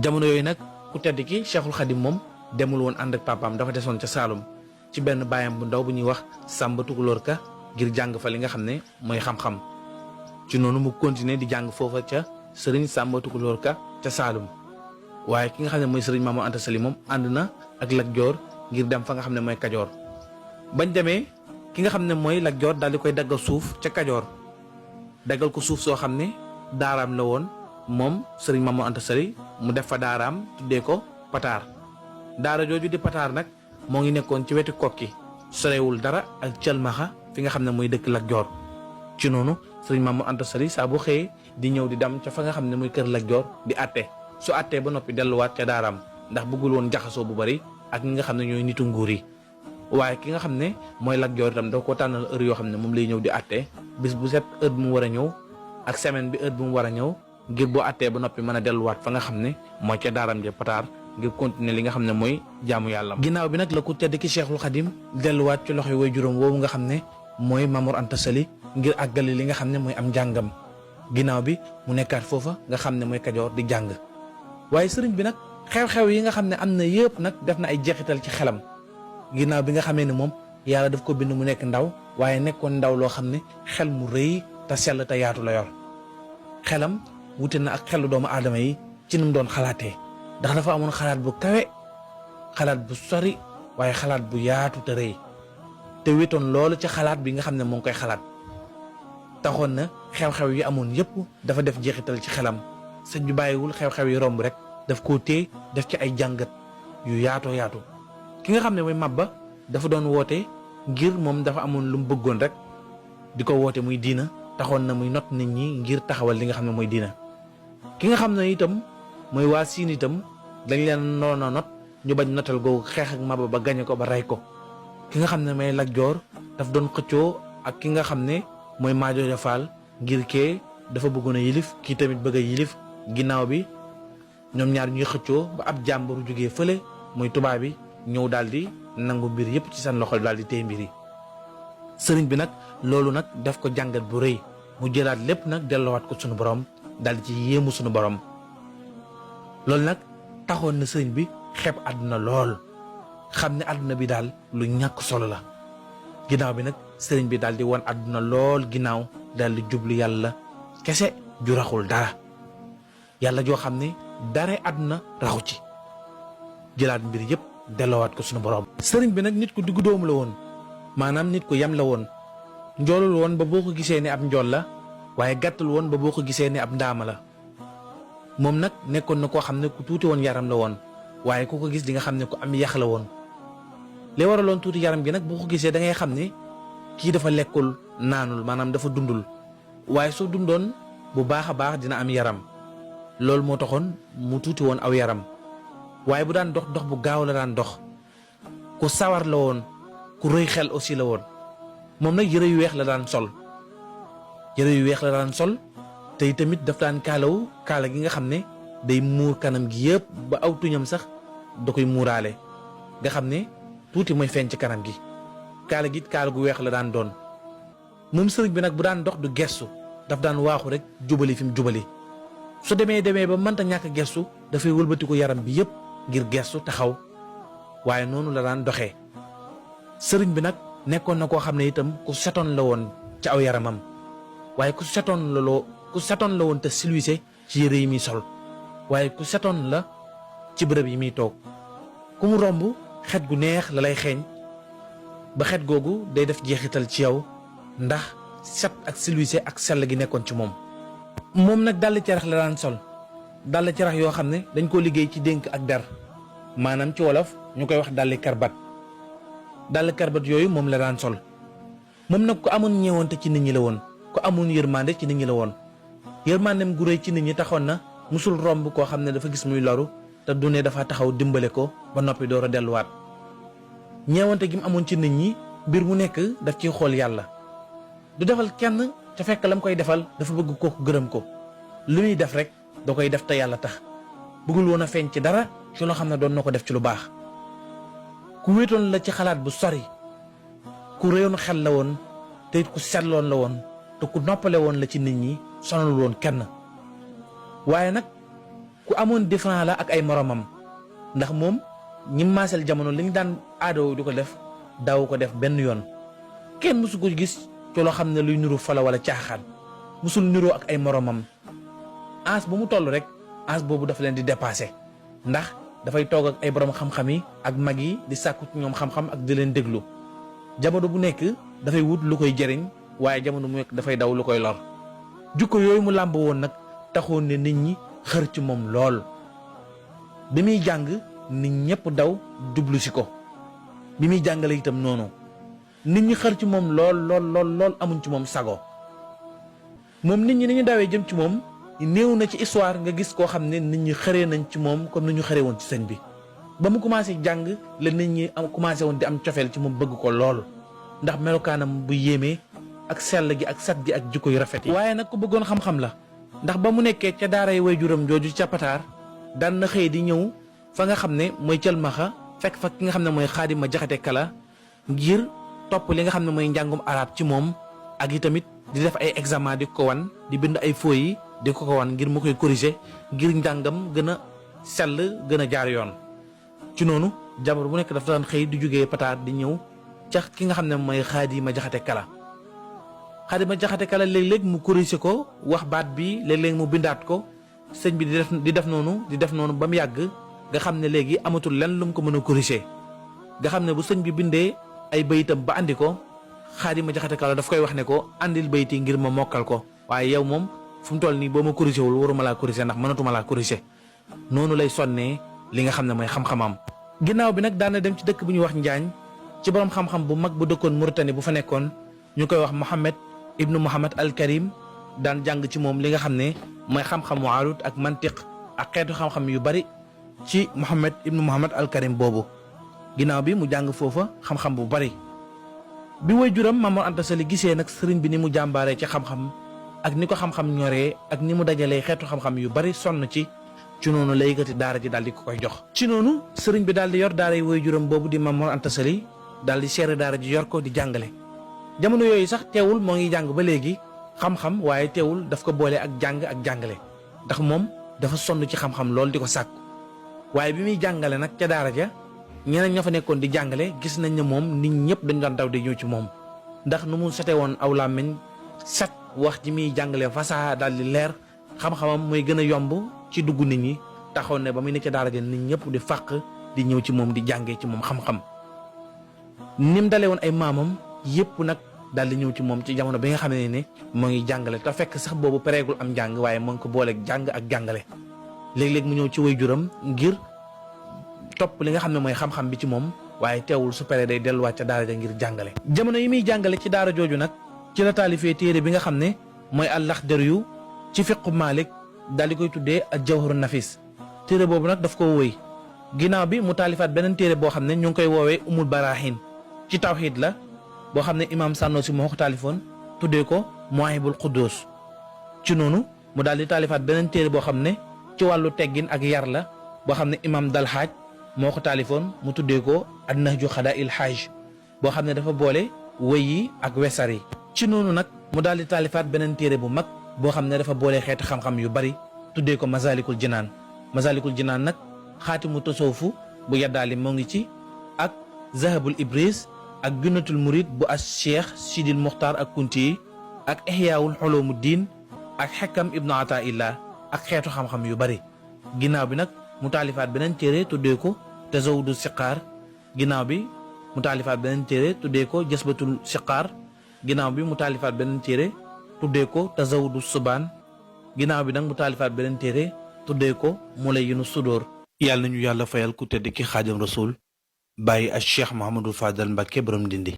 jamono yooyu nag ku tedd ki Cheikhul Khadim moom demul woon ànd ak papaam dafa desoon ca Saalum ci benn baayam bu ndaw bu ñuy wax Sàmba Tukulóor Ka ngir jàng fa li nga xam ne mooy xam-xam ci noonu mu continuer di jàng foofa ca sëriñ Sàmba Tukulóor Ka ca Saalum waaye ki nga xam ne mooy sëriñ Maam Mor Anta Sali moom ànd na ak Lat Joor ngir dem fa nga xam ne mooy Kajoor bañ demee ki nga xam ne mooy Lat Joor daal di koy daggal suuf ca Kajoor daggal ko suuf soo xam ne daaraam la woon moom sëriñ Maam Mor Anta Sali mu def fa daaraam tuddee ko Pataar daara jooju di Pataar nag moo ngi nekkoon ci wetu kokki sorewul dara ak Cëlmaxa fi nga xam ne mooy dëkk Lat Joor ci noonu sëriñ Maam Mor Anta Sali saa bu xëyee di ñëw di dem ca fa nga xam ne mooy kër Lat Joor di àtte su àttee ba noppi delluwaat ca daaraam ndax bëggul woon jaxasoo bu bari ak ñi nga xam ne ñooy nitu nguur yi waaye ki nga xam ne mooy Lat Joor itam da ko tànnal heure yoo xam ne moom lay ñëw di àtte bis bu set heure bu mu war a ñëw ak semaine bi heure bu mu war a ñëw ngir boo àttee ba noppi mën a delluwaat fa nga xam ne mooy ca daaraam ja Pataar ngir continuer li nga xam ne mooy jaamu yàlla. ginnaaw bi nag la ku tedd ki Cheikhul Khadim delluwaat ci loxoy way juróom woowu nga xam ne mooy Maam Mor Anta Sali ngir àggali li nga xam ne mooy am njàngam ginnaaw bi mu nekkaat foofa nga xam ne mooy Kajoor di jàng waaye sëriñ bi nag xew-xew yi nga xam ne am na yëpp nag def na ay jeexital ci xelam ginnaaw bi nga xamee ne moom yàlla daf ko bind mu nekk ndaw waaye nekkoon ndaw loo xam ne xel mu rëy te sell te yaatu la yor xelam wute na ak xelu doomu aadama yi ci ni mu doon xalaatee ndax dafa amoon xalaat bu kawe xalaat bu sori waaye xalaat bu yaatu te rëy te wetoon loolu ci xalaat bi nga xam ne moo ngi koy xalaat taxoon na xew-xew yi amoon yëpp dafa def jeexital ci xelam sëñ bi bàyyiwul xew-xew yi romb rek daf koo téye def ci ay jàngat yu yaatoo yaatu ki nga xam ne mooy Maba dafa doon woote ngir moom dafa amoon lu mu bëggoon rek di ko woote muy diina taxoon na muy not nit ñi ngir taxawal li nga xam ne mooy diina ki nga xam ne itam mooy waa Siin itam dañ leen noon a not ñu bañ notal googu xeex ak Maba ba gañe ko ba rey ko ki nga xam ne mooy Lat Joor daf doon xëccoo ak ki nga xam ne mooy Maajoor Faal ngir kee dafa bëggoon a yilif kii tamit bëgg a yilif ginnaaw bi ñoom ñaar ñuy xëccoo ba ab jàmburu jógee fële muy tubaab bi ñëw daal di nangu mbir yëpp ci seen loxo daal di téye mbir yi sëriñ bi nag loolu nag def ko jàngat bu rëy mu jëlaat lépp nag delloowaat ko sunu borom daal di ci yéemu sunu borom loolu nag taxoon na sëriñ bi xeeb àdduna lool xam ne àdduna bi daal lu ñàkk solo la ginnaaw bi nag sëriñ bi daal di wan àdduna lool ginnaaw daal di jublu yàlla kese ju raxul dara yàlla joo xam ne dara àdduna raxu ci jëlaat mbir yëpp delloowaat ko sunu borom. sëriñ bi nag nit ku diggu doomu la woon maanaam nit ku yem la woon njoolul woon ba boo ko gisee ne ab njool la waaye gàttul woon ba boo ko gisee ne ab ndaama la moom nag nekkoon na koo xam ne ku tuuti woon yaram la woon waaye ku ko gis di nga xam ne ku am yax la woon li waraloon tuuti yaram gi nag boo ko gisee da ngay xam ne kii dafa lekkul naanul maanaam dafa dundul waaye soo dundoon bu baax a baax dina am yaram loolu moo taxoon mu tuuti woon aw yaram waaye bu daan dox dox bu gaaw la daan dox ku sawar la woon ku rëy xel aussi la woon moom nag yëre yu weex la daan sol yëre yu weex la daan sol te tamit daf daan kaalawu kaala gi nga xam ne day muur kanam gi yëpp ba aw tuñam sax da koy muuraale nga xam ne tuuti mooy feeñ ci kanam gi kaala gi kaala gu weex la daan doon moom sëriñ bi nag bu daan dox du gestu daf daan waaxu rek jubali fi mu jubali su demee ba mënta ñàkk gestu dafay wëlbatiku yaram bi yëpp ngir gestu taxaw waaye noonu la daan doxee sëriñ bi nag nekkoon na koo xam ne itam ku setoon la woon ci aw yaramam waaye ku setoon la woon te silwise ci yére yi muy sol waaye ku setoon la ci bërëb yi muy toog ku mu romb xet gu neex la lay xeeñ ba xet googu day def jeexital ci yow ndax set ak silwise ak sell gi nekkoon ci moom moom nag dàll carax la daan sol dàll carax yoo xam ne dañ koo liggéey ci dénk ak der maanaam ci wolof ñu koy wax dàlli karbat dàll karbat yooyu moom la daan sol moom nag ku amoon ñeewante ci nit ñi la woon ku amoon yërmande ci nit ñi la woon yërmandem gu réy ci nit ñi taxoon na musul romb koo xam ne dafa gis muy loru te du ne dafa taxaw dimbale ko ba noppi door a delluwaat ñeewante gi mu amoon ci nit ñi mbir mu nekk daf ciy xool yàlla du defal kenn ca fekk lam koy defal dafa bëgg kooku gërëm ko lu muy def rek da koy def te yàlla tax bëggul woon a feeñ ci dara ci loo xam ne doon na ko def ci lu baax ku wéetoon la ci xalaat bu sori ku réyoon xel la woon te it ku setloon la woon te ku noppale woon la ci nit ñi sonalul woon kenn waaye nag ku amoon différent la ak ay moromam ndax moom ñi maasel jamono li ñu daan aadoo di ko def daaw ko def benn yoon kenn mësu ko gis ci loo xam ne luy nuru fala wala caaxaan mësul niroo ak ay moromam ans bu mu toll rek ans boobu dafa leen di dépassé ndax dafay toog ak ay borom xam-xam yi ak mag yi di sàkku ci ñoom xam-xam ak di leen déglu jamono bu nekk dafay wut lu koy jëriñ waaye jamono bu nekk dafay daw lu koy lor jukko yooyu mu làmb woon nag taxoon ne nit ñi xër ci moom lool bi muy jàng nit ñëpp daw jublu si ko bi muy jàngale itam noonu nit ñi xër ci moom lool amuñ ci moom sago moom nit ñi ni ñu dawee jëm ci moom néew na ci histoire nga gis koo xam ne nit ñi xëree nañ ci moom comme ni ñu xëree woon ci sëñ bi ba mu commencé jàng la nit ñi am commencé woon di am cofeel ci moom bëgg ko lool ndax melokaanam bu yéemee ak sell gi ak sat gi ak jikko yu rafet yi. waaye nag ku bëggoon xam-xam la ndax ba mu nekkee ca daaray waajuram jooju ca Pataar daan na xëy di ñëw fa nga xam ne mooy Cëlmaxa fekk fa ki nga xam ne mooy Xaadima Jaxate Kala ngir topp li nga xam ne mooy njàngum arab ci moom ak i tamit di def ay examen di ko wan di bind ay feuilles yi di ko wan ngir mu koy corriger ngir njàngam gën a sell gën a jaar yoon. ci noonu jamono bu nekk dafa daan xëy di jógee Pataar di ñëw ca ki nga xam ne mooy Xaadima Jaxate Kala Xaadima Jaxate Kala léeg-léeg mu corriger ko wax baat bi léeg-léeg mu bindaat ko sëñ bi di def noonu ba mu yàgg nga xam ne léegi amatul lenn lu mu ko mën a corriger nga xam ne bu sëñ bi bindee ay bayitam ba andi ko Xaadima Jaxate Kala daf koy wax ne ko andil bayit yi ngir ma mokkal ko waaye yow moom fu mu toll nii boo ma corriger wul waruma laa corriger ndax mënatuma laa corriger noonu lay sonnee li nga xam ne mooy xam-xamam. ginnaaw bi nag daana dem ci dëkk bu ñuy wax Njaañ ci borom xam-xam bu mag bu dëkkoon Mauritanie bu fa nekkoon ñu koy wax Mohamed ibnu Mohamed al Karim daan jàng ci moom li nga xam ne mooy xam-xamu arut ak mantiq ak xeetu xam-xam yu bari ci Mohamed ibnu Mohamed al Karim boobu ginnaaw bi mu jàng foofa xam-xam bu bari bi waajuram Maam Mor Anta Sali gisee nag sëriñ bi ni mu jàmbaaree ci xam-xam ak ni ko xam-xam ñoree ak ni mu dajalee xeetu xam-xam yu bari sonn ci noonu la yëkkati daara ji daal di ko koy jox. ci noonu sëriñ bi daal di yor daara yi waajuram boobu di Maam Mor Anta Sali daal di seere daara ji yor ko di jàngale jamono yooyu sax teewul moo ngi jàng ba léegi xam-xam waaye teewul daf ko boole ak jàng ak jàngale ndax moom dafa sonn ci xam-xam lool di ko sàkku waaye bi muy jàngale nag ca daara ja ñeneen ña fa nekkoon di jàngale gis nañ ne moom nit ñëpp dañu daan daw di ñëw ci moom ndax nu mu sete woon aw làmmiñ set wax ji muy jàngale fasaa daal di leer xam-xamam mooy gën a yomb ci dugg nit ñi taxoon ne ba muy ne ca daara ja nit ñëpp di fàq di ñëw ci moom di jàngee ci moom xam-xam ni mu dalee woon ay maamam yëpp nag daal di ñëw ci moom ci jamono bi nga xam ne moo ngi jàngale te fekk sax boobu pareegul am njàng waaye moo ngi ko booleeg jàng ak jàngale léeg-léeg mu ñëw ci waajuram ngir topp li nga xam ne mooy xam-xam bi ci moom waaye teewul su paree day delluwaat ca daara ja ngir jàngale. jamono yi muy jàngale ci daara jooju nag ci la taalifee téere bi nga xam ne mooy al-Laxdariyu ci fiqu Maalik daal di koy tuddee ak Jawharu Nafis téere boobu nag daf ko wóoy ginnaaw bi mu taalifaat beneen téere boo xam ne ñu ngi koy woowee Umul Barahin ci tawxiid la boo xam ne imaam Sànnoosi moo ko taalifoon tuddee ko Muwaahibul Quddus ci noonu mu daal di taalifaat beneen téere boo xam ne ci wàllu teggin ak yar la boo xam ne imaam Dalxaaj moo ko taalifoon mu tuddee ko An-Nahju Xadaa'il Haaj boo xam ne dafa boole wëy yi ak wesar yi ci noonu nag mu daal di taalifaat beneen téere bu mag boo xam ne dafa boole xeeti xam-xam yu bari tuddee ko Masaalikul Jinaan Masaalikul Jinaan nag xaatimu tasawufu bu yaddaali moo ngi ci ak Zahabul Ibris ak Junnatul Murid bu as Cheikh Sidil Muxtaar ak Kunti yi ak Ihyaawul Ulumuddin ak Xekam Ibnu Ataillah ak xeetu xam-xam yu bari ginnaaw bi nag mu taalifaat beneen téere tuddee ko Tazawudu Siqaar ginnaaw bi mu taalifaat beneen téere tuddee ko Jasbatul Siqaar ginnaaw bi mu taalifaat beneen téere tuddee ko Tazawudu Subaan ginnaaw bi nag mu taalifaat beneen téere tuddee ko Mulayyinu Sudóor. yàlla nañu yàlla fayal ku tedd ki Xaadim Rasuul bàyyi ak Cheikh Mouhamadou Fadal Mbacké borom Ndindi.